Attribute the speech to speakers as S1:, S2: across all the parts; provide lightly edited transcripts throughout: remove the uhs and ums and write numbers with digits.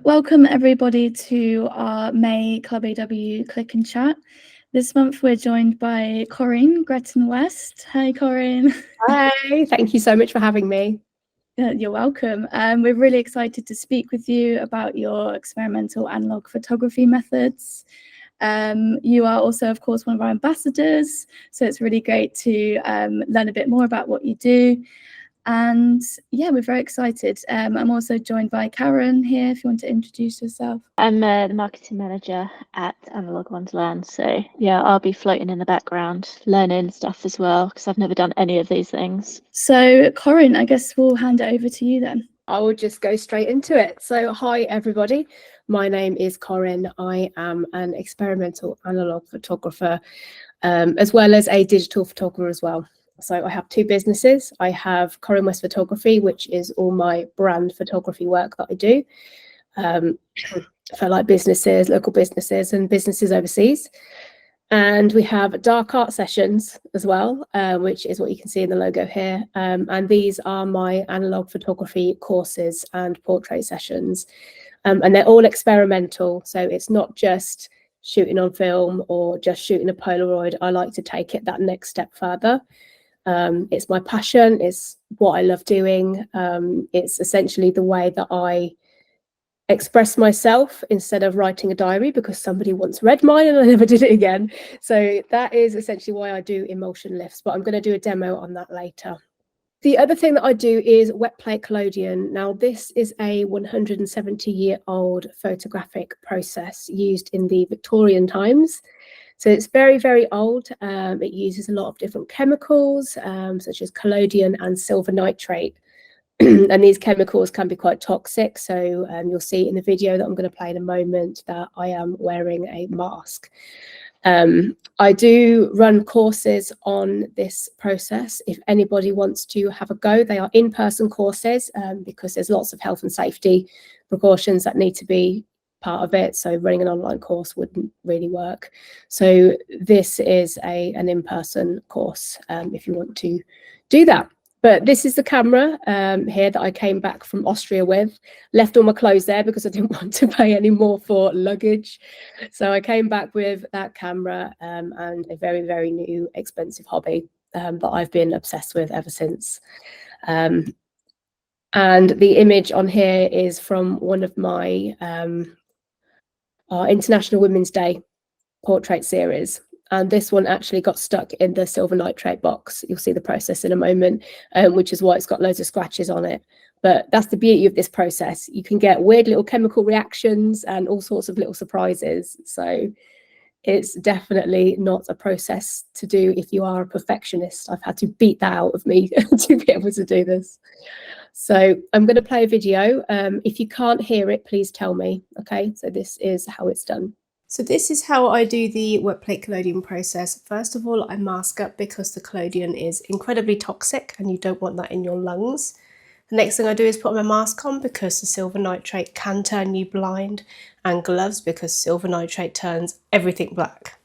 S1: Welcome everybody to our May Club AW Click and Chat. This month we're joined by Corrine Gretton-West. Hi Corrine.
S2: Hi, thank you so much for having me.
S1: You're welcome. We're really excited to speak with you about your experimental analog photography methods. You are also, of course, one of our ambassadors, so it's really great to learn a bit more about what you do. And yeah, we're very excited. I'm also joined by Karen here, if you want to introduce yourself.
S3: I'm the marketing manager at Analogue Wonderland. So yeah, I'll be floating in the background, learning stuff as well, because I've never done any of these things.
S1: So Corrine, I guess we'll hand it over to you then.
S2: I will just go straight into it. So hi everybody, my name is Corrine. I am an experimental analog photographer, as well as a digital photographer as well. So I have two businesses. I have Corrine West Photography, which is all my brand photography work that I do for like businesses, local businesses and businesses overseas. And we have dark art sessions as well, which is what you can see in the logo here. And these are my analog photography courses and portrait sessions. And they're all experimental. So it's not just shooting on film or just shooting a Polaroid. I like to take it that next step further. It's my passion, it's what I love doing. It's essentially the way that I express myself instead of writing a diary, because somebody once read mine and I never did it again. So that is essentially why I do emulsion lifts, but I'm going to do a demo on that later. The other thing that I do is wet plate collodion. Now this is a 170-year-old photographic process used in the Victorian times. So it's very, very old. It uses a lot of different chemicals, such as collodion and silver nitrate. And these chemicals can be quite toxic. So you'll see in the video that I'm going to play in a moment that I am wearing a mask. I do run courses on this process. If anybody wants to have a go, they are in-person courses because there's lots of health and safety precautions that need to be part of it. So running an online course wouldn't really work. So this is an in-person course if you want to do that. But this is the camera here that I came back from Austria with. Left all my clothes there because I didn't want to pay any more for luggage. So I came back with that camera and a very, very new expensive hobby that I've been obsessed with ever since. And the image on here is from one of my our International Women's Day portrait series. And this one actually got stuck in the silver nitrate box. You'll see the process in a moment, which is why it's got loads of scratches on it. But that's the beauty of this process. You can get weird little chemical reactions and all sorts of little surprises. So it's definitely not a process to do if you are a perfectionist. I've had to beat that out of me to be able to do this. So I'm going to play a video. If you can't hear it, please tell me. Okay, so this is how it's done.
S4: So this is how I do the wet plate collodion process. First of all, I mask up because the collodion is incredibly toxic and you don't want that in your lungs. The next thing I do is put my mask on because the silver nitrate can turn you blind, and gloves because silver nitrate turns everything black.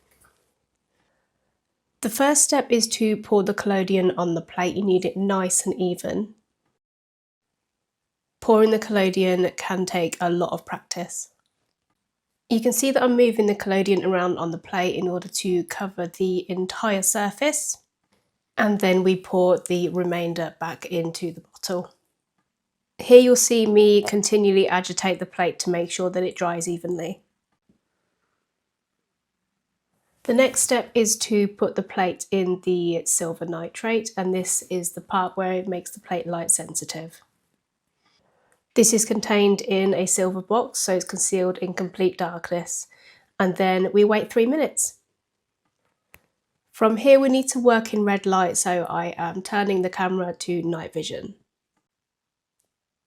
S4: The first step is to pour the collodion on the plate. You need it nice and even. Pouring the collodion can take a lot of practice. You can see that I'm moving the collodion around on the plate in order to cover the entire surface. And then we pour the remainder back into the bottle. Here you'll see me continually agitate the plate to make sure that it dries evenly. The next step is to put the plate in the silver nitrate, and this is the part where it makes the plate light sensitive. This is contained in a silver box, so it's concealed in complete darkness. And then we wait 3 minutes. From here we need to work in red light, so I am turning the camera to night vision.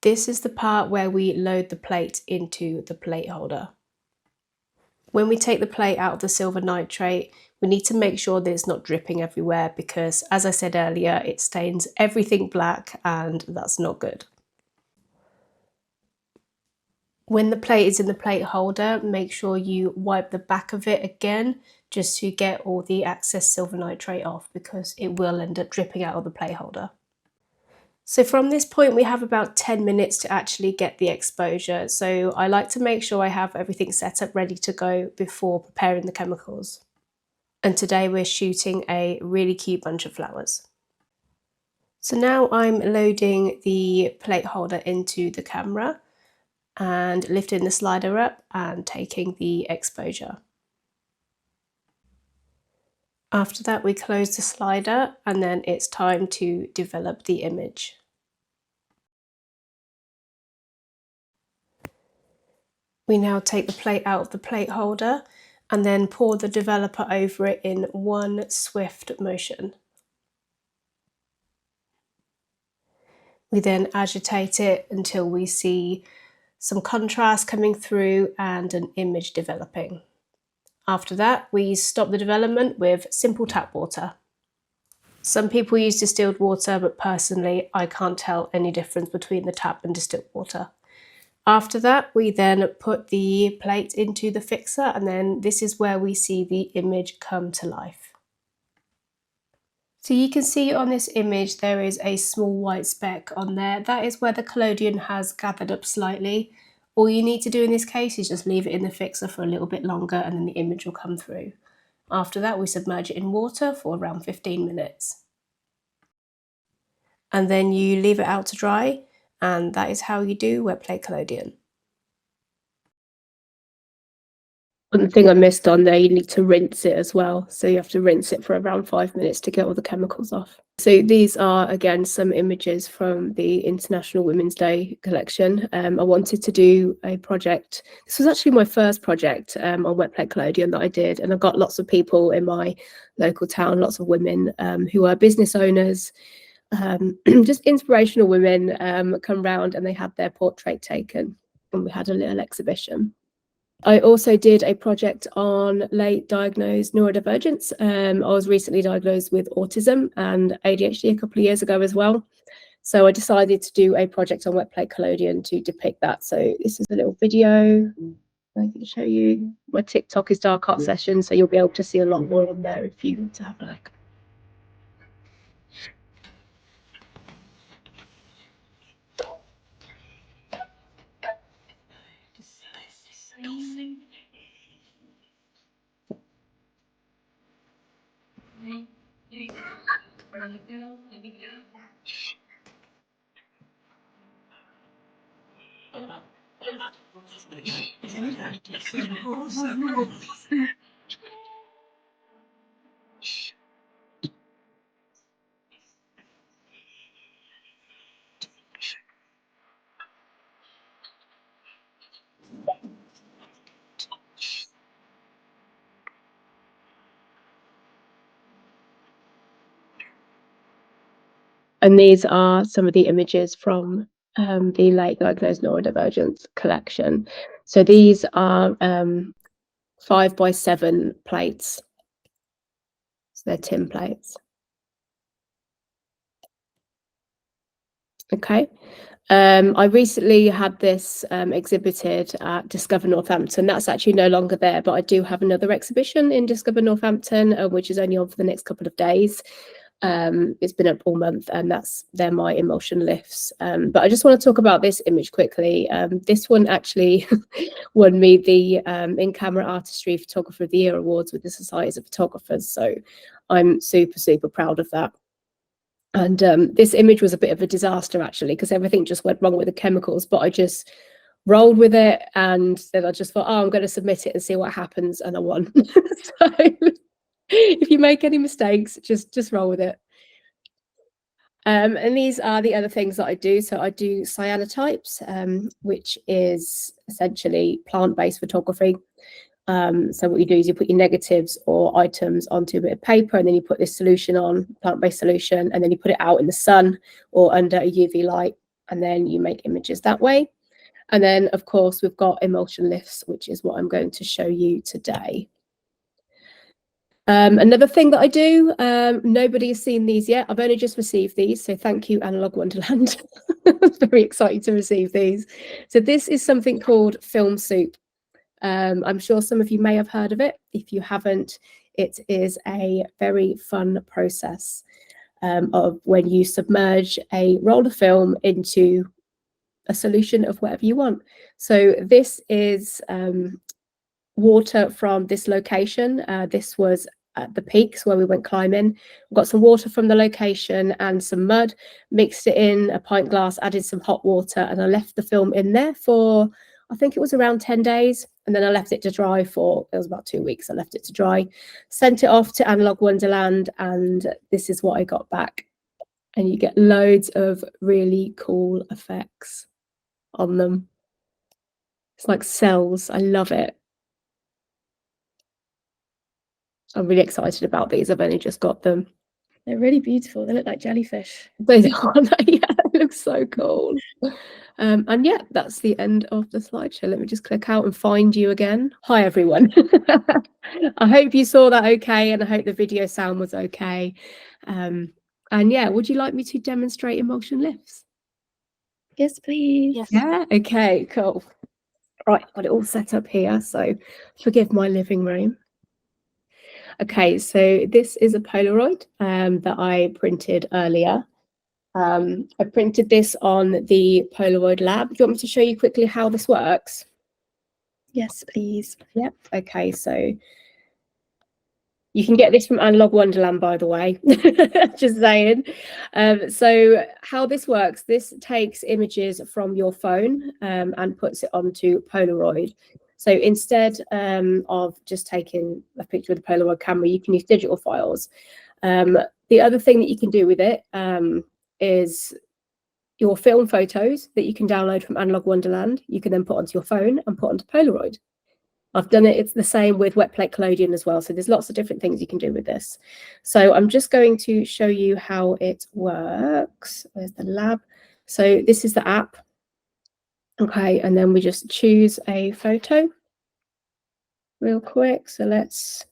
S4: This is the part where we load the plate into the plate holder. When we take the plate out of the silver nitrate, we need to make sure that it's not dripping everywhere because, as I said earlier, it stains everything black and that's not good. When the plate is in the plate holder, make sure you wipe the back of it again just to get all the excess silver nitrate off because it will end up dripping out of the plate holder. So from this point, we have about 10 minutes to actually get the exposure. So I like to make sure I have everything set up ready to go before preparing the chemicals. And today we're shooting a really cute bunch of flowers. So now I'm loading the plate holder into the camera and lifting the slider up and taking the exposure. After that, we close the slider and then it's time to develop the image. We now take the plate out of the plate holder and then pour the developer over it in one swift motion. We then agitate it until we see some contrast coming through and an image developing. After that, we stop the development with simple tap water. Some people use distilled water, but personally, I can't tell any difference between the tap and distilled water. After that, we then put the plate into the fixer, and then this is where we see the image come to life. So you can see on this image, there is a small white speck on there. That is where the collodion has gathered up slightly. All you need to do in this case is just leave it in the fixer for a little bit longer and then the image will come through. After that, we submerge it in water for around 15 minutes. And then you leave it out to dry, and that is how you do wet plate collodion.
S2: One thing I missed on there, you need to rinse it as well. So you have to rinse it for around 5 minutes to get all the chemicals off. So these are, again, some images from the International Women's Day collection. I wanted to do a project. This was actually my first project on wet plate collodion that I did. And I got lots of people in my local town, lots of women who are business owners, just inspirational women come round, and they had their portrait taken. And we had a little exhibition. I also did a project on late diagnosed neurodivergence. I was recently diagnosed with autism and ADHD a couple of years ago as well. So I decided to do a project on wet plate collodion to depict that. So this is a little video I can show you. My TikTok is Dark Art Session, so you'll be able to see a lot more on there if you want to have a look. And these are some of the images from the late diagnosed neurodivergence collection. So these are 5x7 plates. So they're tin plates. Okay. I recently had this exhibited at Discover Northampton. That's actually no longer there, but I do have another exhibition in Discover Northampton, which is only on for the next couple of days. It's been up all month, and they're my emulsion lifts. But I just want to talk about this image quickly. This one actually won me the In-Camera Artistry Photographer of the Year awards with the Society of Photographers. So I'm super, super proud of that. And this image was a bit of a disaster, actually, because everything just went wrong with the chemicals, but I just rolled with it, and then I just thought, oh, I'm going to submit it and see what happens, and I won. So if you make any mistakes, just roll with it. And these are the other things that I do. So I do cyanotypes, which is essentially plant-based photography. So what you do is you put your negatives or items onto a bit of paper, and then you put this solution on, plant-based solution, and then you put it out in the sun or under a UV light, and then you make images that way. And then, of course, we've got emulsion lifts, which is what I'm going to show you today. Another thing that I do, nobody has seen these yet. I've only just received these, so thank you, Analogue Wonderland. I'm very excited to receive these. So this is something called film soup. I'm sure some of you may have heard of it. If you haven't, it is a very fun process. of when you submerge a roll of film into a solution of whatever you want. So this is water from this location. This was at the peaks where we went climbing. We got some water from the location and some mud, mixed it in a pint glass, added some hot water, and I left the film in there for, I think it was around 10 days. And then I left it to dry for, it was about 2 weeks. I left it to dry, sent it off to Analogue Wonderland, and this is what I got back. And you get loads of really cool effects on them. It's like cells. I love it. I'm really excited about these. I've only just got them.
S1: They're really beautiful. They look like jellyfish.
S2: They are. Yeah, it looks so cool. And yeah, that's the end of the slideshow. Let me just click out and find you again. Hi, everyone. I hope you saw that okay, and I hope the video sound was okay. And yeah, would you like me to demonstrate emulsion lifts?
S1: Yes, please.
S3: Yes.
S2: Yeah, okay, cool. Right, got it all set up here, so forgive my living room. Okay, so this is a Polaroid that I printed earlier. I printed this on the Polaroid Lab. Do you want me to show you quickly how this works?
S1: Yes, please.
S2: Yep. Okay, so you can get this from Analogue Wonderland, by the way. Just saying. So how this works, this takes images from your phone and puts it onto Polaroid. So instead of just taking a picture with a Polaroid camera, you can use digital files. The other thing that you can do with it is your film photos that you can download from Analogue Wonderland. You can then put onto your phone and put onto Polaroid. I've done it. It's the same with wet plate collodion as well. So there's lots of different things you can do with this. So I'm just going to show you how it works. There's the lab. So this is the app. Okay, and then we just choose a photo real quick. So let's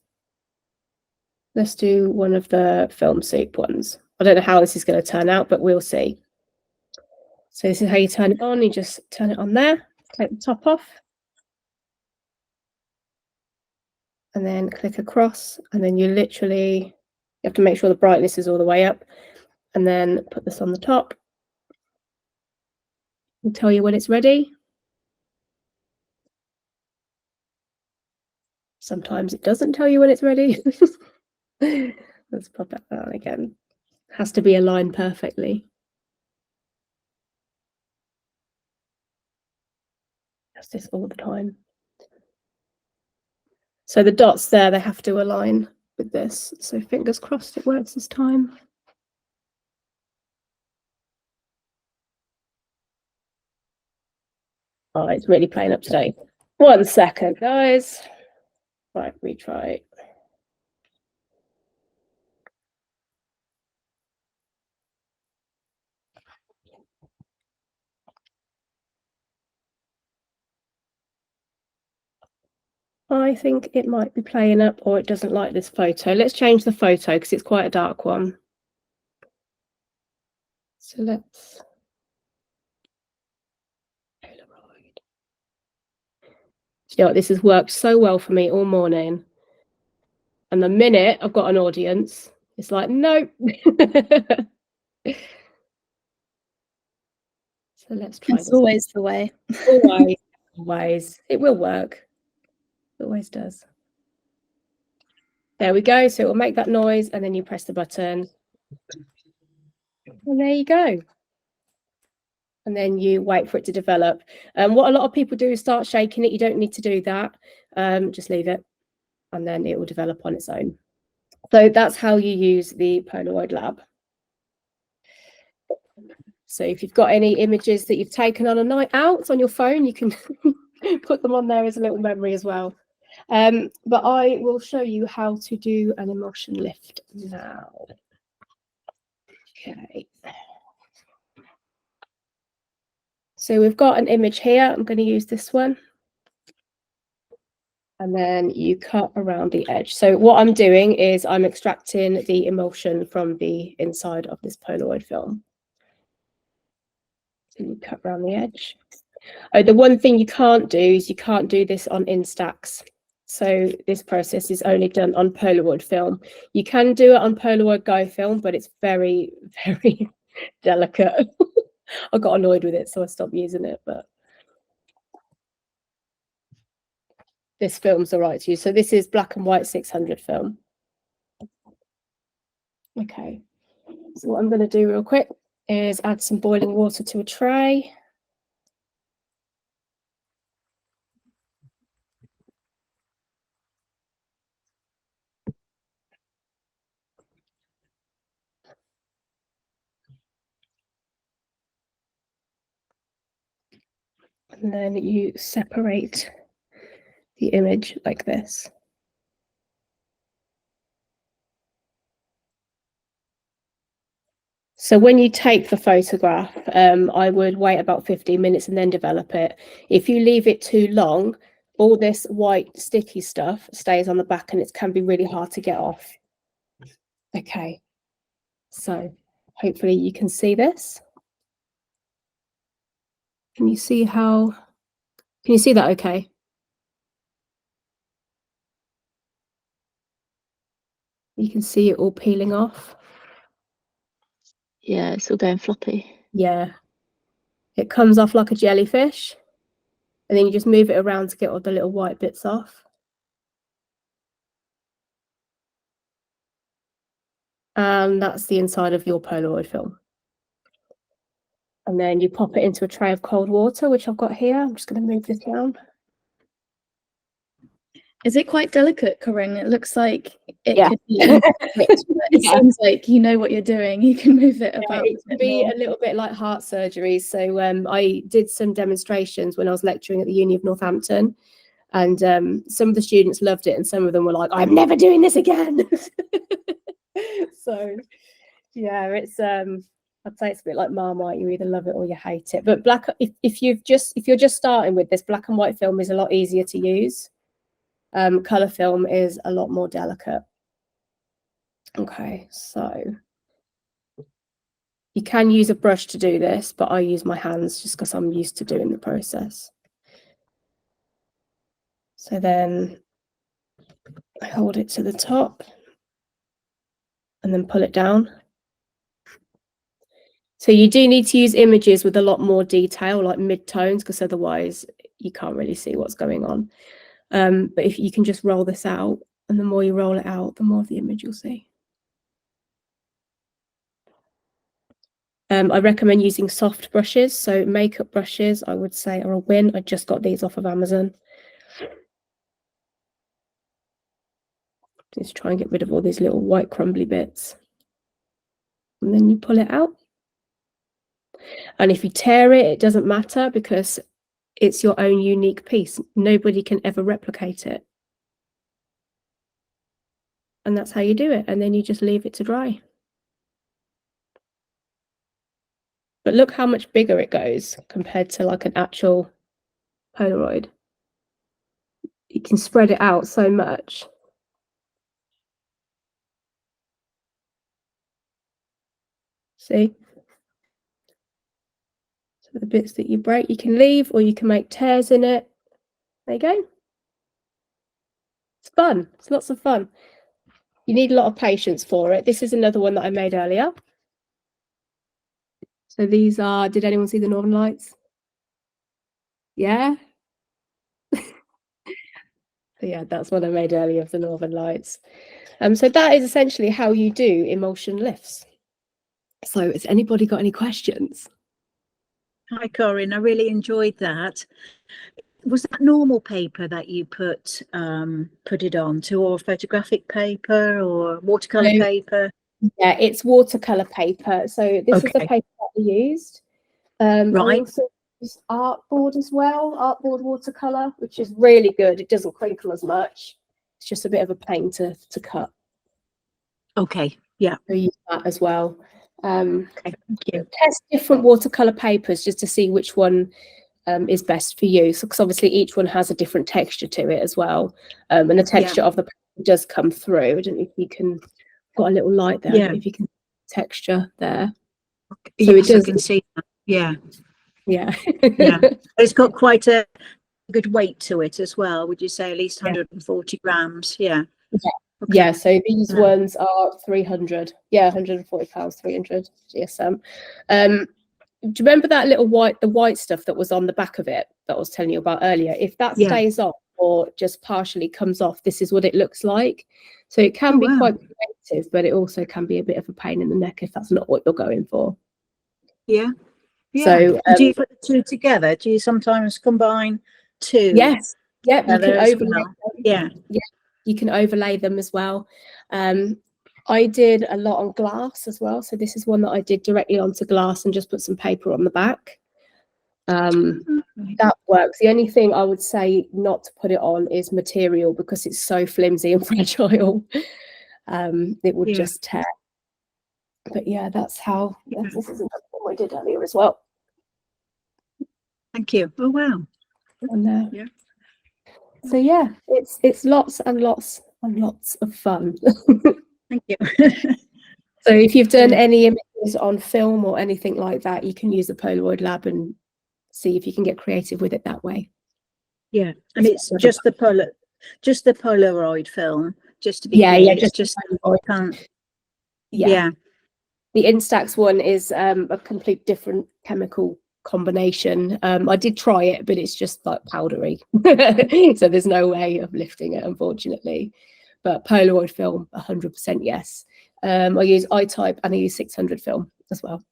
S2: do one of the film soup ones. I don't know how this is going to turn out, but we'll see. So this is how you turn it on. You just turn it on there, take the top off, and then click across, and then you have to make sure the brightness is all the way up, and then put this on the top. It'll tell you when it's ready. Sometimes it doesn't tell you when it's ready. Let's pop that down again. Has to be aligned perfectly. Does this all the time. So the dots there, they have to align with this. So fingers crossed it works this time. Oh, it's really playing up today. 1 second, guys. Right, retry. I think it might be playing up, or it doesn't like this photo. Let's change the photo because it's quite a dark one. So let's Polaroid. You know what, this has worked so well for me all morning. And the minute I've got an audience, it's like, nope. So let's try
S1: It's
S2: this.
S1: always the way.
S2: Always, always. It will work. It always does. There we go. So it will make that noise, and then you press the button. And there you go. And then you wait for it to develop. What a lot of people do is start shaking it. You don't need to do that. Just leave it, and then it will develop on its own. So that's how you use the Polaroid Lab. So if you've got any images that you've taken on a night out on your phone, you can put them on there as a little memory as well. But I will show you how to do an emulsion lift now. Okay. So we've got an image here. I'm going to use this one. And then you cut around the edge. So what I'm doing is I'm extracting the emulsion from the inside of this Polaroid film. So you cut around the edge. Oh, the one thing you can't do is you can't do this on Instax. So this process is only done on Polaroid film. You can do it on Polaroid Go film, but it's very, very delicate. I got annoyed with it, so I stopped using it, but this film's all right to use. So this is black and white 600 film. Okay, so what I'm going to do real quick is add some boiling water to a tray. And then you separate the image like this. So when you take the photograph, I would wait about 15 minutes and then develop it. If you leave it too long, all this white sticky stuff stays on the back and it can be really hard to get off. Okay, so hopefully you can see this. Can you see that okay? You can see it all peeling off.
S3: Yeah, it's all going floppy.
S2: Yeah, it comes off like a jellyfish, and then you just move it around to get all the little white bits off. And that's the inside of your Polaroid film. And then you pop it into a tray of cold water, which I've got here. I'm just going to move this down.
S1: Is it quite delicate, Corrine? It looks like it
S2: Yeah.
S1: could be fixed, but it
S2: Yeah.
S1: seems like you know what you're doing. You can move it about.
S2: It can be a little bit like heart surgery. So I did some demonstrations when I was lecturing at the Uni of Northampton, and some of the students loved it and some of them were like, I'm never doing this again. So yeah, it's I'd say it's a bit like Marmite. You either love it or you hate it. But if you're just starting with this, black and white film is a lot easier to use. Color film is a lot more delicate. Okay, so you can use a brush to do this, but I use my hands just because I'm used to doing the process. So then I hold it to the top and then pull it down. So you do need to use images with a lot more detail, like mid-tones, because otherwise you can't really see what's going on. But if you can just roll this out, and the more you roll it out, the more of the image you'll see. I recommend using soft brushes. So makeup brushes, I would say, are a win. I just got these off of Amazon. Just try and get rid of all these little white crumbly bits. And then you pull it out. And if you tear it, it doesn't matter because it's your own unique piece. Nobody can ever replicate it. And that's how you do it. And then you just leave it to dry. But look how much bigger it goes compared to like an actual Polaroid. You can spread it out so much. See? So the bits that you break, you can leave or you can make tears in it. There you go. It's fun. It's lots of fun. You need a lot of patience for it. This is another one that I made earlier. So these are, did anyone see the Northern Lights? Yeah? So yeah, that's what I made earlier of the Northern Lights. So that is essentially how you do emulsion lifts. So has anybody got any questions?
S5: Hi, Corrine. I really enjoyed that. Was that normal paper that you put it onto, or photographic paper, or watercolor paper?
S2: Yeah, it's watercolor paper. So this is the paper that we used.
S5: Right.
S2: I also used artboard as well, artboard watercolor, which is really good. It doesn't crinkle as much. It's just a bit of a pain to cut.
S5: Okay. Yeah.
S2: So use that as well.
S5: Okay. Thank you.
S2: Test different watercolor papers just to see which one is best for you. So, because obviously each one has a different texture to it as well, and the texture of the paper does come through. I don't know if you can. Got a little light there.
S5: Yeah.
S2: If you can texture there.
S5: So yes, it does. I can see that. Yeah.
S2: Yeah.
S5: Yeah. It's got quite a good weight to it as well? Would you say at least 140 grams? Yeah.
S2: Yeah.
S5: Okay.
S2: Yeah, so these
S5: Yeah.
S2: ones are 300. Yeah, 140 pounds, 300 GSM. Do you remember that little the white stuff that was on the back of it that I was telling you about earlier? If that
S5: Yeah.
S2: stays off or just partially comes off, this is what it looks like. So it can
S5: Oh,
S2: be
S5: wow.
S2: quite creative, but it also can be a bit of a pain in the neck if that's not what you're going for.
S5: Yeah. Yeah.
S2: So
S5: And do you put the two together? Do you sometimes combine two?
S2: yes, yeah, you can
S5: together as
S2: overlay
S5: well?
S2: them.
S5: Yeah.
S2: Yeah, you can overlay them as well. I did a lot on glass as well. So this is one that I did directly onto glass and just put some paper on the back. That works. The only thing I would say not to put it on is material, because it's so flimsy and fragile. It would just tear. But yeah, that's how. This is what I did earlier as well.
S5: Thank you. Oh, wow.
S2: And,
S5: Yeah.
S2: so yeah, it's lots and lots and lots of fun.
S5: Thank you.
S2: So if you've done any images on film or anything like that, you can use the Polaroid Lab and see if you can get creative with it that way.
S5: Yeah, and it's just the Polaroid film, just to be clear.
S2: Yeah,
S5: It's just can't. Yeah.
S2: The Instax one is a complete different chemical combination. I did try it, but it's just like powdery, so there's no way of lifting it, unfortunately. But Polaroid film, 100% yes. I use I-type and I use 600 film as well.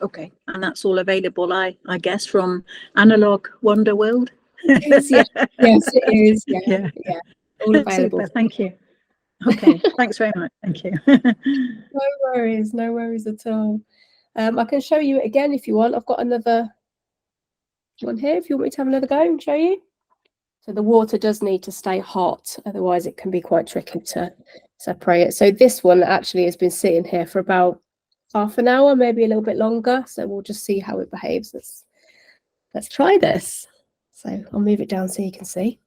S5: Okay, and that's all available, I guess, from Analogue Wonderworld.
S2: Yes, it is. Yeah. All available.
S5: Super, thank you. Okay, thanks very much. Thank you.
S2: No worries at all. I can show you it again if you want. I've got another one here if you want me to have another go and show you. So the water does need to stay hot, otherwise it can be quite tricky to separate it. So this one actually has been sitting here for about half an hour, maybe a little bit longer. So we'll just see how it behaves. Let's try this. So I'll move it down so you can see.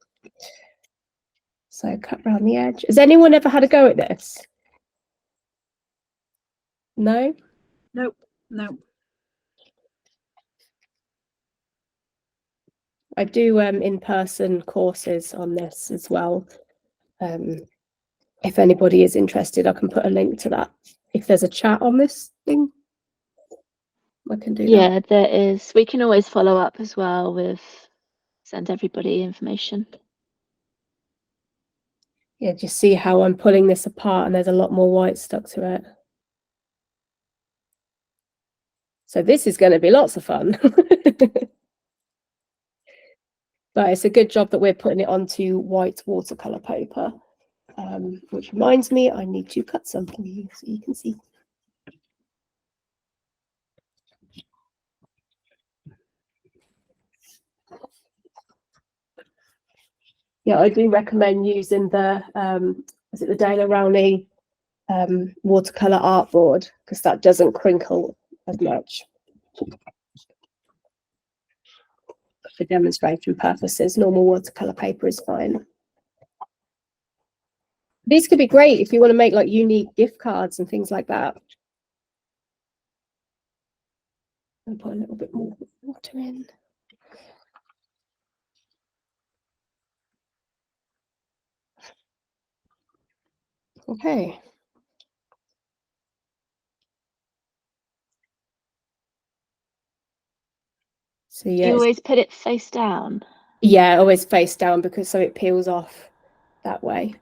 S2: So cut around the edge. Has anyone ever had a go at this? No?
S5: Nope, no.
S2: I do in-person courses on this as well. If anybody is interested, I can put a link to that. If there's a chat on this thing, I can do that.
S3: Yeah, there is. We can always follow up as well with send everybody information.
S2: Yeah, just see how I'm pulling this apart and there's a lot more white stuck to it. So this is going to be lots of fun. But it's a good job that we're putting it onto white watercolor paper, which reminds me I need to cut some for you so you can see. Yeah, I do recommend using the is it the Dana Rowney watercolor artboard, because that doesn't crinkle as much. For demonstration purposes, normal watercolor paper is fine. These could be great if you want to make like unique gift cards and things like that. I'll put a little bit more water in. Okay. So
S3: You always put it face down.
S2: Yeah, always face down, because so it peels off that way.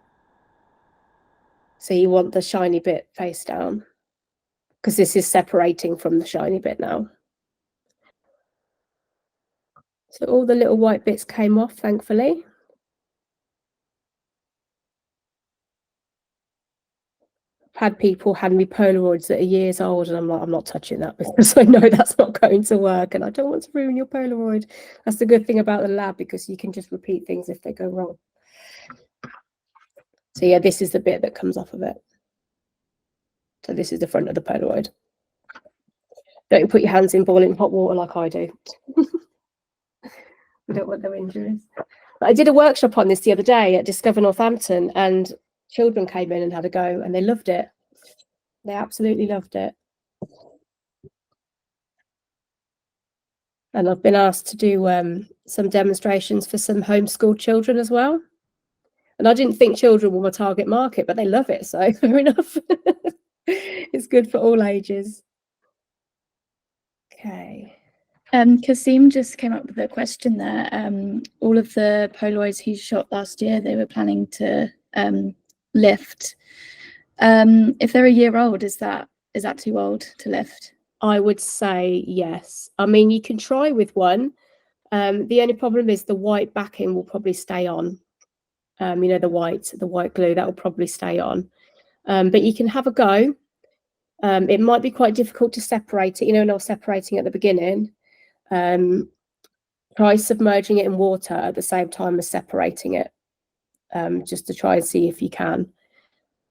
S2: So you want the shiny bit face down, because this is separating from the shiny bit now. So all the little white bits came off, thankfully. I've had people hand me Polaroids that are years old, and I'm like, I'm not touching that, because I know that's not going to work, and I don't want to ruin your Polaroid. That's the good thing about the lab, because you can just repeat things if they go wrong. So yeah, this is the bit that comes off of it. So this is the front of the Polaroid. Don't put your hands in boiling hot water like I do. We don't want no injuries. But I did a workshop on this the other day at Discover Northampton, and children came in and had a go, and they loved it. They absolutely loved it. And I've been asked to do some demonstrations for some homeschooled children as well. And I didn't think children were my target market, but they love it, so fair enough. It's good for all ages. Okay.
S1: Kasim just came up with a question there. All of the Polaroids he shot last year, they were planning to lift. If they're a year old, is that too old to lift?
S2: I would say yes. I mean, you can try with one. The only problem is the white backing will probably stay on. You know, the white glue, that will probably stay on. But you can have a go. It might be quite difficult to separate it, you know, when I was separating at the beginning. Try submerging it in water at the same time as separating it, just to try and see if you can.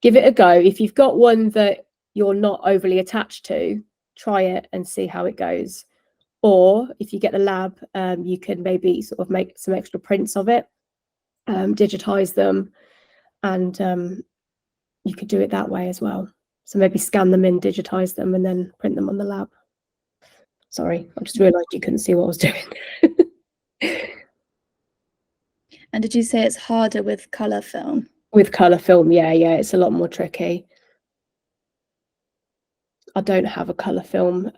S2: Give it a go. If you've got one that you're not overly attached to, try it and see how it goes. Or if you get the lab, you can maybe sort of make some extra prints of it, digitize them, and you could do it that way as well. So maybe scan them in, digitize them, and then print them on the lab. Sorry, I just realised you couldn't see what I was doing.
S1: And did you say it's harder with colour film?
S2: With colour film, yeah, it's a lot more tricky. I don't have a colour film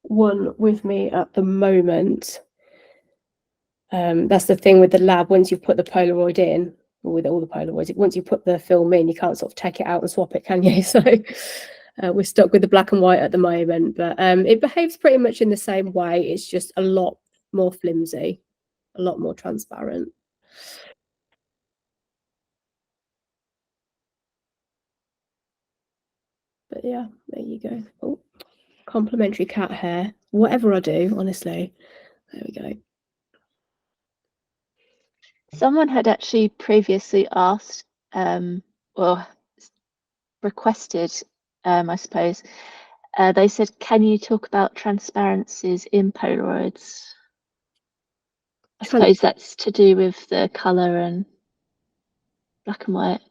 S2: one with me at the moment. That's the thing with the lab. Once you put the Polaroid in, or with all the Polaroids, once you put the film in, you can't sort of take it out and swap it, can you? So we're stuck with the black and white at the moment, but it behaves pretty much in the same way. It's just a lot more flimsy, a lot more transparent. But yeah, there you go. Oh, complimentary cat hair. Whatever I do, honestly. There we go.
S3: Someone had actually previously asked, or requested, I suppose, they said, can you talk about transparencies in Polaroids? I suppose that's to do with the colour and black and white.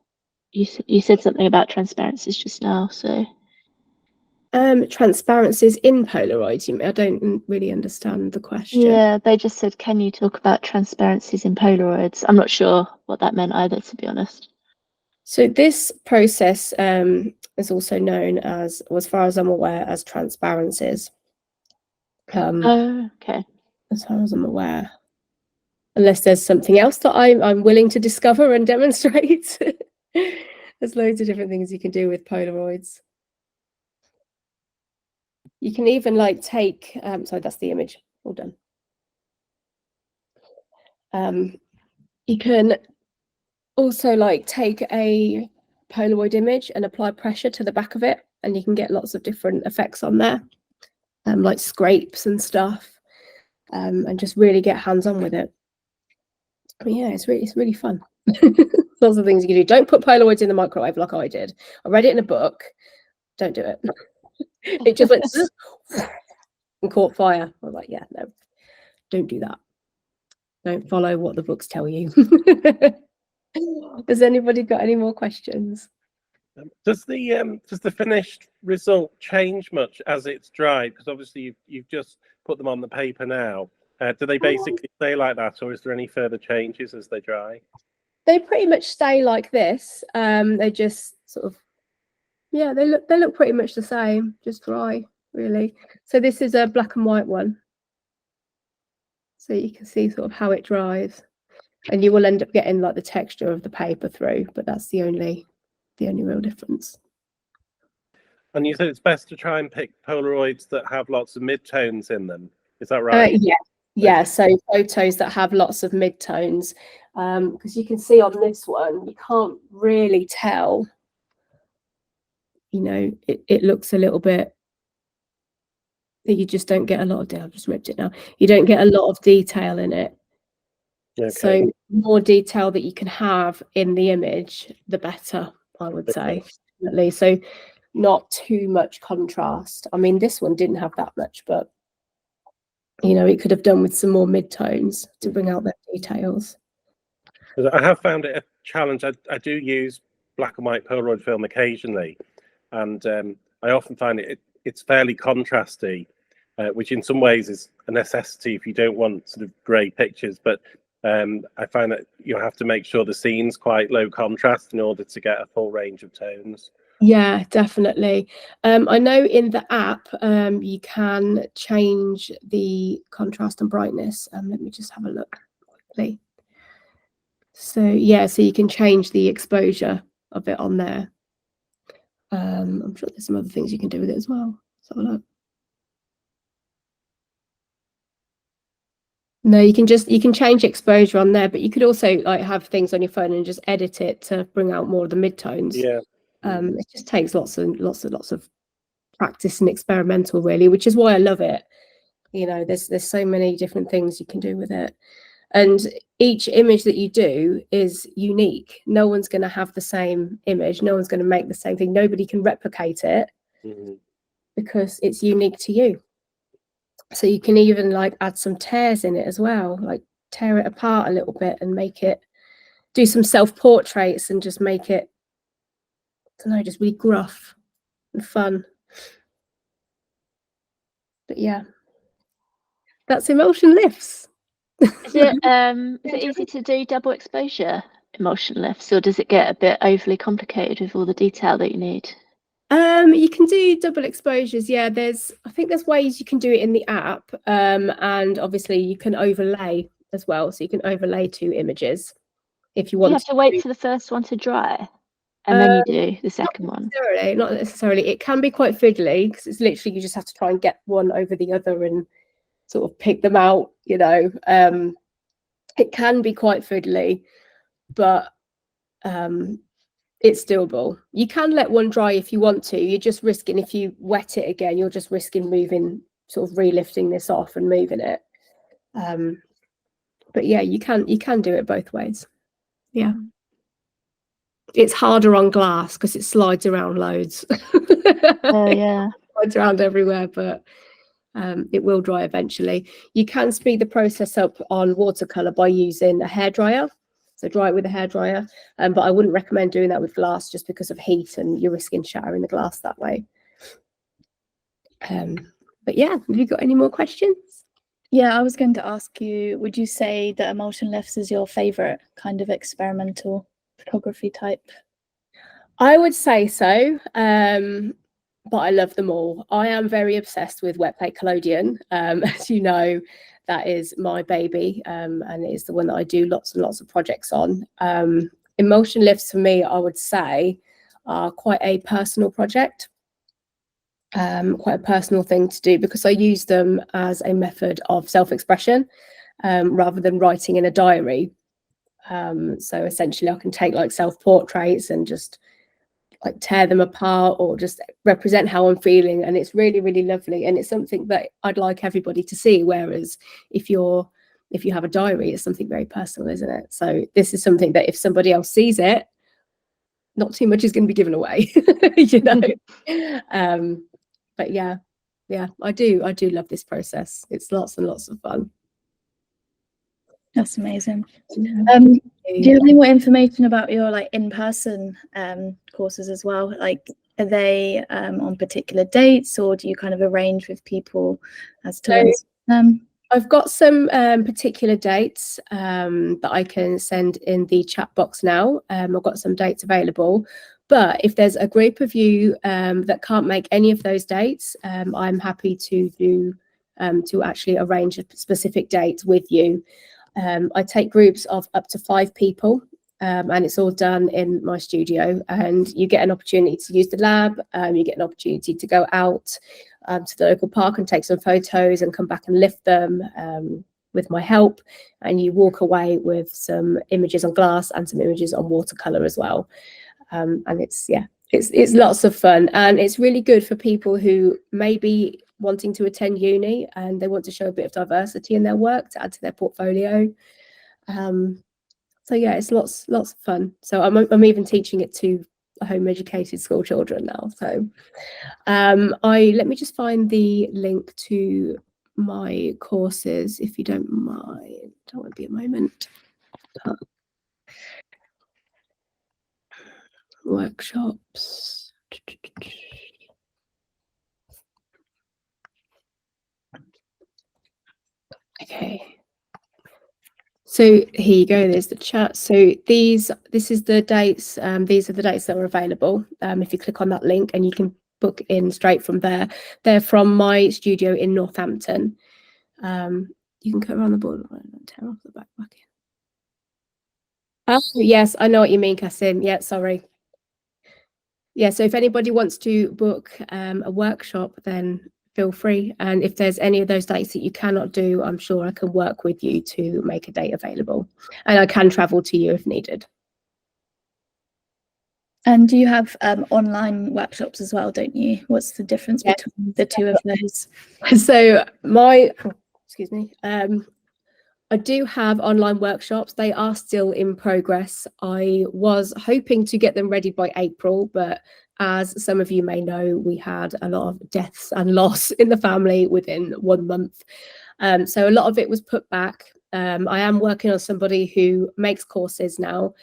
S3: You said something about transparencies just now, so.
S2: Transparencies in Polaroids, I don't really understand the question.
S3: Yeah, they just said, can you talk about transparencies in Polaroids? I'm not sure what that meant either, to be honest.
S2: So this process is also known as far as I'm aware, as transparencies.
S3: Oh, okay.
S2: As far as I'm aware. Unless there's something else that I'm willing to discover and demonstrate. There's loads of different things you can do with Polaroids. You can even like take, sorry, that's the image, all done. You can also like take a Polaroid image and apply pressure to the back of it, and you can get lots of different effects on there, like scrapes and stuff, and just really get hands-on with it. But yeah, it's really fun. Lots of things you can do. Don't put Polaroids in the microwave like I did. I read it in a book. Don't do it. It just went and caught fire. I was like, yeah, no, don't do that. Don't follow what the books tell you. Has anybody got any more questions?
S6: Does the finished result change much as it's dried? Because obviously you've just put them on the paper now. Do they basically stay like that, or is there any further changes as they dry?
S2: They pretty much stay like this. They just sort of, yeah, they look pretty much the same, just dry, really. So this is a black and white one. So you can see sort of how it dries, and you will end up getting like the texture of the paper through, but that's the only real difference.
S6: And you said it's best to try and pick Polaroids that have lots of mid-tones in them. Is that right?
S2: Yeah. So photos that have lots of mid-tones, because you can see on this one, you can't really tell. You know, it looks a little bit. You just don't get a lot of. I've just ripped it now. You don't get a lot of detail in it. Okay. So more detail that you can have in the image, the better, I would say. Definitely. So not too much contrast. I mean, this one didn't have that much, but you know, it could have done with some more mid-tones to bring out the details.
S6: I have found it a challenge. I do use black and white Polaroid film occasionally, and I often find it's fairly contrasty. which in some ways is a necessity if you don't want sort of grey pictures. But I find that you have to make sure the scene's quite low contrast in order to get a full range of tones.
S2: Yeah, definitely. I know in the app you can change the contrast and brightness. Let me just have a look quickly. So yeah, so you can change the exposure of it on there. I'm sure there's some other things you can do with it as well. Let's have a look. No, you can change exposure on there, but you could also like have things on your phone and just edit it to bring out more of the midtones.
S6: Yeah.
S2: It just takes lots of practice and experimental, really, which is why I love it. You know, there's so many different things you can do with it, and each image that you do is unique. No one's going to have the same image. No one's going to make the same thing. Nobody can replicate it because it's unique to you. So you can even like add some tears in it as well, like tear it apart a little bit and make it, do some self-portraits and just make it, I don't know, just really gruff and fun. But yeah, that's emulsion lifts.
S3: Is it easy to do double exposure emulsion lifts, or does it get a bit overly complicated with all the detail that you need?
S2: You can do double exposures. Yeah, I think there's ways you can do it in the app, and obviously you can overlay as well. So you can overlay 2 images if you want.
S3: You have to wait for the first one to dry, and then you do the second one.
S2: Not necessarily. It can be quite fiddly because it's literally you just have to try and get one over the other and sort of pick them out. You know, it can be quite fiddly, but it's doable. You can let one dry if you want to. You're just risking, if you wet it again, you're just risking moving, sort of relifting this off and moving it. But yeah, you can do it both ways. Yeah. It's harder on glass because it slides around loads.
S3: Oh yeah.
S2: Slides around everywhere, but it will dry eventually. You can speed the process up on watercolor by using a hairdryer. So dry it with a hairdryer, but I wouldn't recommend doing that with glass just because of heat and you're risking shattering the glass that way. But yeah, have you got any more questions?
S1: Yeah, I was going to ask you, would you say that emulsion lifts is your favorite kind of experimental photography type?
S2: I would say so, but I love them all. I am very obsessed with wet plate collodion. As you know, that is my baby, and it is the one that I do lots and lots of projects on. Emulsion lifts for me, I would say, are quite a personal project, quite a personal thing to do because I use them as a method of self-expression rather than writing in a diary. So essentially I can take like self-portraits and just like tear them apart or just represent how I'm feeling, and it's really, really lovely, and it's something that I'd like everybody to see. Whereas if you have a diary, it's something very personal, isn't it? So this is something that if somebody else sees it, not too much is going to be given away. You know. But yeah, I do love this process. It's lots and lots of fun.
S1: That's amazing. Do you have any more information about your like in-person courses as well? Like, are they on particular dates, or do you kind of arrange with people as to them?
S2: I've got some particular dates that I can send in the chat box now. I've got some dates available, but if there's a group of you that can't make any of those dates, I'm happy to do to actually arrange a specific date with you. I take groups of up to 5 people, and it's all done in my studio, and you get an opportunity to use the lab, you get an opportunity to go out to the local park and take some photos and come back and lift them with my help, and you walk away with some images on glass and some images on watercolor as well. And it's lots of fun, and it's really good for people who may be wanting to attend uni and they want to show a bit of diversity in their work to add to their portfolio. So yeah, it's lots of fun. So I'm even teaching it to home educated school children now. So let me just find the link to my courses if you don't mind. That won't be a moment. Workshops. Okay. So here you go, there's the chat. So this is the dates, these are the dates that are available. If you click on that link, and you can book in straight from there. They're from my studio in Northampton. You can cut around the border, tear off the back bucket. Oh, yes, I know what you mean, Kasim. Yeah, sorry. Yeah, so if anybody wants to book a workshop, then feel free. And if there's any of those dates that you cannot do, I'm sure I can work with you to make a date available. And I can travel to you if needed.
S1: And do you have online workshops as well, don't you? What's the difference between the two of those?
S2: So excuse me, I do have online workshops. They are still in progress. I was hoping to get them ready by April, but as some of you may know, we had a lot of deaths and loss in the family within 1 month. So a lot of it was put back. I am working on somebody who makes courses now.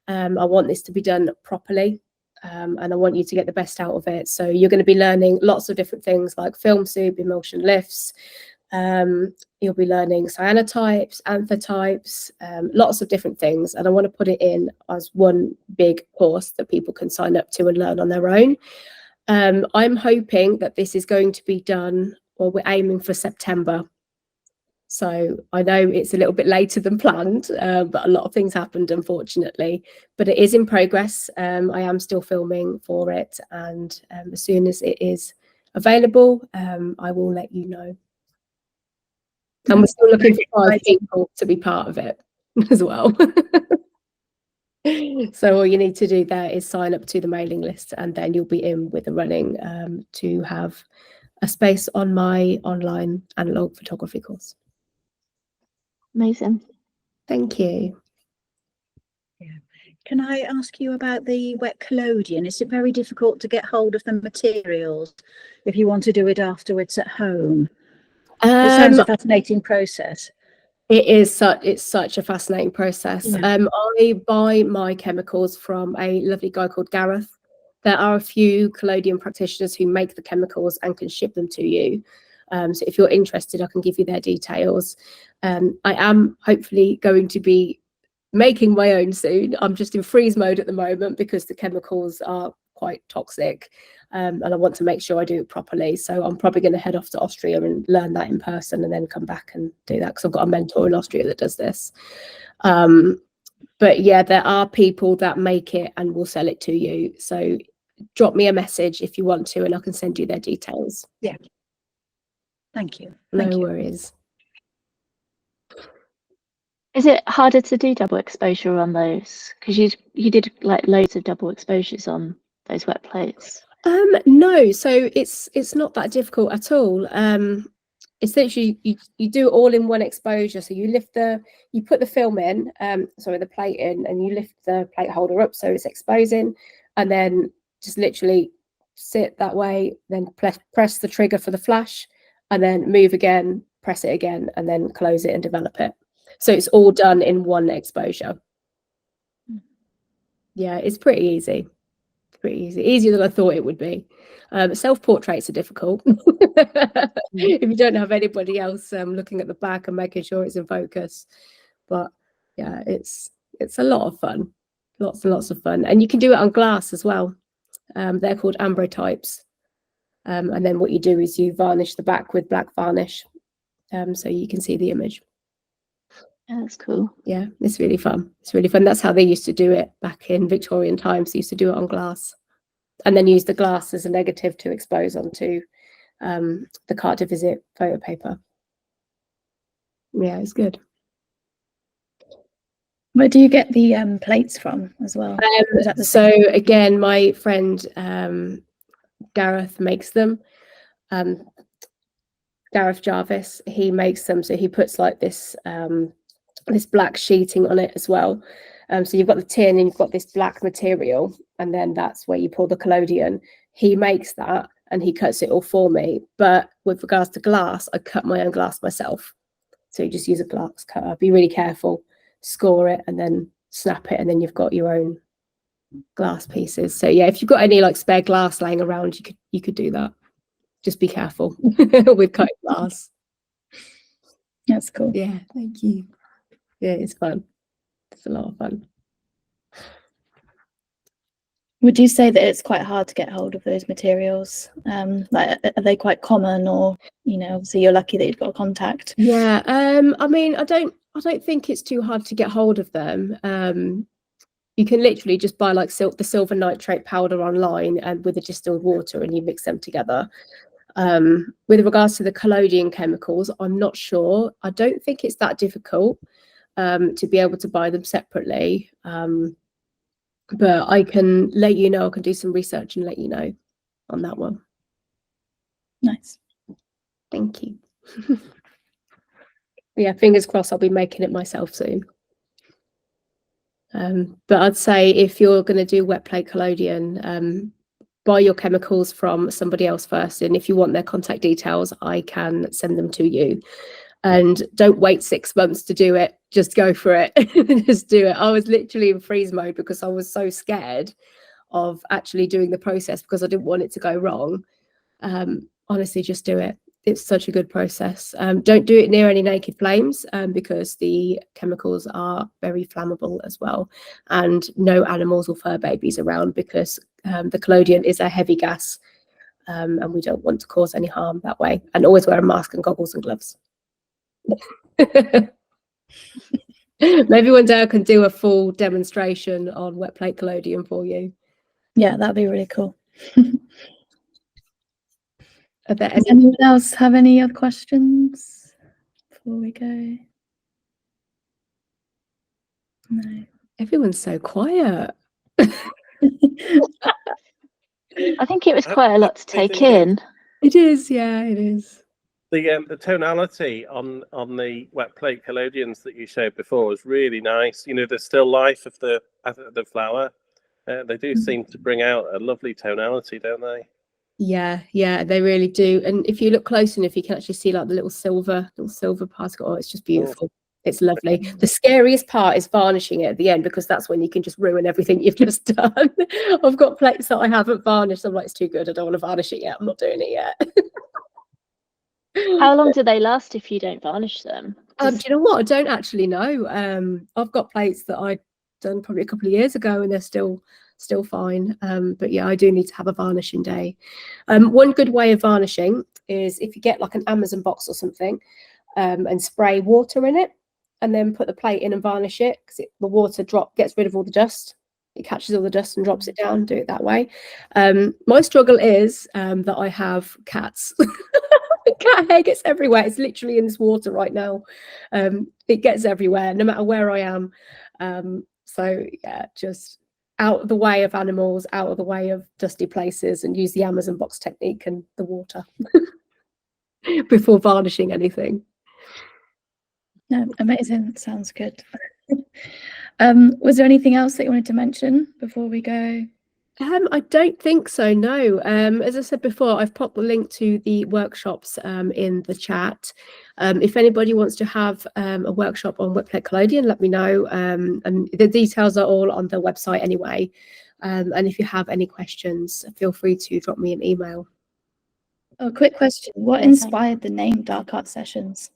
S2: I want this to be done properly, and I want you to get the best out of it. So you're going to be learning lots of different things like film soup, emulsion lifts. You'll be learning cyanotypes, anthotypes, lots of different things. And I want to put it in as one big course that people can sign up to and learn on their own. I'm hoping that this is going to be done, or we're aiming for September. So I know it's a little bit later than planned, but a lot of things happened, unfortunately. But it is in progress. I am still filming for it. And as soon as it is available, I will let you know. And we're still looking for 5 people to be part of it as well. So all you need to do there is sign up to the mailing list, and then you'll be in with the running to have a space on my online analog photography course.
S3: Amazing.
S2: Thank you.
S5: Yeah. Can I ask you about the wet collodion? Is it very difficult to get hold of the materials if you want to do it afterwards at home? It sounds a fascinating process.
S2: It is it's such a fascinating process.
S5: Yeah.
S2: I buy my chemicals from a lovely guy called Gareth. There are a few collodion practitioners who make the chemicals and can ship them to you. So if you're interested, I can give you their details. I am hopefully going to be making my own soon. I'm just in freeze mode at the moment because the chemicals are quite toxic, and I want to make sure I do it properly. So I'm probably going to head off to Austria and learn that in person, and then come back and do that, because I've got a mentor in Austria that does this. But yeah, there are people that make it and will sell it to you. So drop me a message if you want to, and I can send you their details.
S5: Yeah. Thank you.
S2: No worries.
S3: Is it harder to do double exposure on those? Because you did like loads of double exposures on those wet plates.
S2: No, so it's not that difficult at all. It's literally you do it all in one exposure. So you put the film in, the plate in, and you lift the plate holder up so it's exposing, and then just literally sit that way, then press the trigger for the flash, and then move again, press it again, and then close it and develop it. So it's all done in one exposure. Yeah, it's pretty easy. Pretty easy, easier than I thought it would be. Self-portraits are difficult if you don't have anybody else looking at the back and making sure it's in focus. But yeah, it's a lot of fun, lots and lots of fun, and you can do it on glass as well. They're called ambrotypes, and then what you do is you varnish the back with black varnish, so you can see the image.
S3: Yeah, that's cool.
S2: Yeah, it's really fun. It's really fun. That's how they used to do it back in Victorian times. They used to do it on glass, and then use the glass as a negative to expose onto the carte de visite photo paper. Yeah, it's good.
S1: Where do you get the plates from as well?
S2: So again, my friend Gareth makes them. Gareth Jarvis, he makes them. So he puts like this this black sheeting on it as well. So you've got the tin and you've got this black material, and then that's where you pour the collodion. He makes that and he cuts it all for me. But with regards to glass, I cut my own glass myself. So you just use a glass cutter. Be really careful, score it and then snap it, and then you've got your own glass pieces. So yeah, if you've got any like spare glass laying around, you could do that. Just be careful with cutting glass.
S1: That's cool.
S2: Yeah, thank you. Yeah, it's fun. It's a lot of fun.
S1: Would you say that it's quite hard to get hold of those materials? Like, are they quite common, or, you know, obviously you're lucky that you've got a contact?
S2: Yeah, I mean, I don't think it's too hard to get hold of them. You can literally just buy like the silver nitrate powder online and with the distilled water, and you mix them together. With regards to the collodion chemicals, I'm not sure. I don't think it's that difficult to be able to buy them separately. But I can let you know. I can do some research and let you know on that one.
S1: Nice.
S2: Thank you. Yeah, fingers crossed I'll be making it myself soon. But I'd say if you're going to do wet plate collodion, buy your chemicals from somebody else first. And if you want their contact details, I can send them to you. And don't wait 6 months to do it. Just go for it. Just do it. I was literally in freeze mode because I was so scared of actually doing the process because I didn't want it to go wrong. Honestly, just do it. It's such a good process. Don't do it near any naked flames because the chemicals are very flammable as well. And no animals or fur babies around because the collodion is a heavy gas and we don't want to cause any harm that way. And always wear a mask and goggles and gloves. Maybe one day I can do a full demonstration on wet plate collodion for you.
S1: Yeah, that'd be really cool.
S2: Are there
S1: Does anyone else have any other questions before we go? No.
S2: Everyone's so quiet.
S3: I think it was quite a lot to take in.
S2: It is, yeah, it is.
S6: The tonality on the wet plate collodions that you showed before was really nice. You know, the still life of the flower. They do seem to bring out a lovely tonality, don't they?
S2: Yeah, they really do. And if you look close enough, you can actually see like the little silver particle. Oh, it's just beautiful. It's lovely. The scariest part is varnishing it at the end because that's when you can just ruin everything you've just done. I've got plates that I haven't varnished. I'm like, it's too good. I don't want to varnish it yet. I'm not doing it yet.
S3: How long do they last if you don't varnish them?
S2: Do you know what? I don't actually know. I've got plates that I'd done probably a couple of years ago and they're still fine. But yeah, I do need to have a varnishing day. One good way of varnishing is if you get like an Amazon box or something and spray water in it and then put the plate in and varnish it because the water gets rid of all the dust. It catches all the dust and drops it down. Do it that way. My struggle is that I have cats. Cat hair gets everywhere. It's literally in this water right now. It gets everywhere no matter where I am. So yeah, just out of the way of animals, out of the way of dusty places, and use the Amazon box technique and the water before varnishing anything.
S1: No, amazing. Sounds good. Was there anything else that you wanted to mention before we go?
S2: I don't think so, no. As I said before, I've popped the link to the workshops in the chat. If anybody wants to have a workshop on wet plate collodion, let me know. And the details are all on the website anyway. And if you have any questions, feel free to drop me an email.
S1: Oh, quick question. What inspired the name Dark Art Sessions?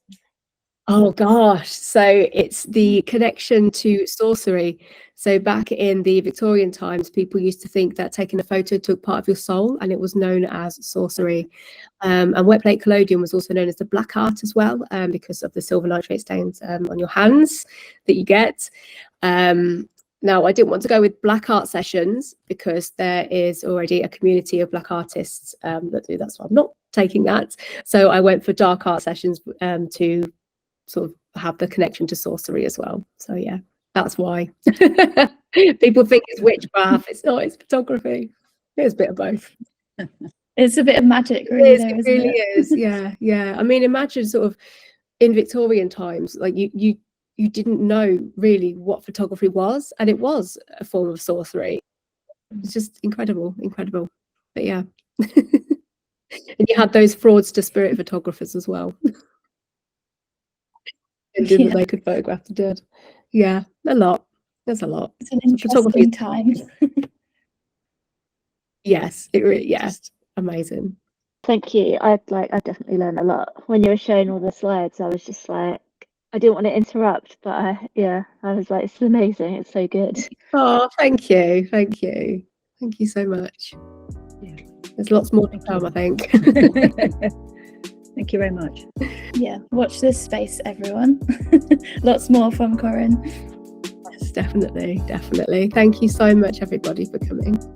S2: Oh gosh, so it's the connection to sorcery. So back in the Victorian times, people used to think that taking a photo took part of your soul, and it was known as sorcery. And wet plate collodion was also known as the black art as well, because of the silver nitrate stains on your hands that you get. Now, I didn't want to go with black art sessions because there is already a community of black artists that do that, so I'm not taking that. So I went for dark art sessions to sort of have the connection to sorcery as well. So yeah, that's why. People think it's witchcraft. It's not, it's photography. It's a bit of both.
S1: It's a bit of magic, really.
S2: It really is. Yeah. I mean, imagine sort of in Victorian times, like you didn't know really what photography was, and it was a form of sorcery. It's just incredible. But yeah. And you had those fraudster spirit photographers as well. That they could photograph the dead. Yeah, a lot. There's a lot.
S1: It's an interesting time.
S2: Yes, it really, yes, amazing.
S3: Thank you. I definitely learned a lot. When you were showing all the slides, I was just like, I didn't want to interrupt, but I was like, it's amazing. It's so good.
S2: Oh, thank you. Thank you. Thank you so much.
S5: Yeah.
S2: There's lots more to come, I think.
S5: Thank you very much.
S1: Yeah, watch this space, everyone. Lots more from Corrine.
S2: Yes, definitely, definitely. Thank you so much, everybody, for coming.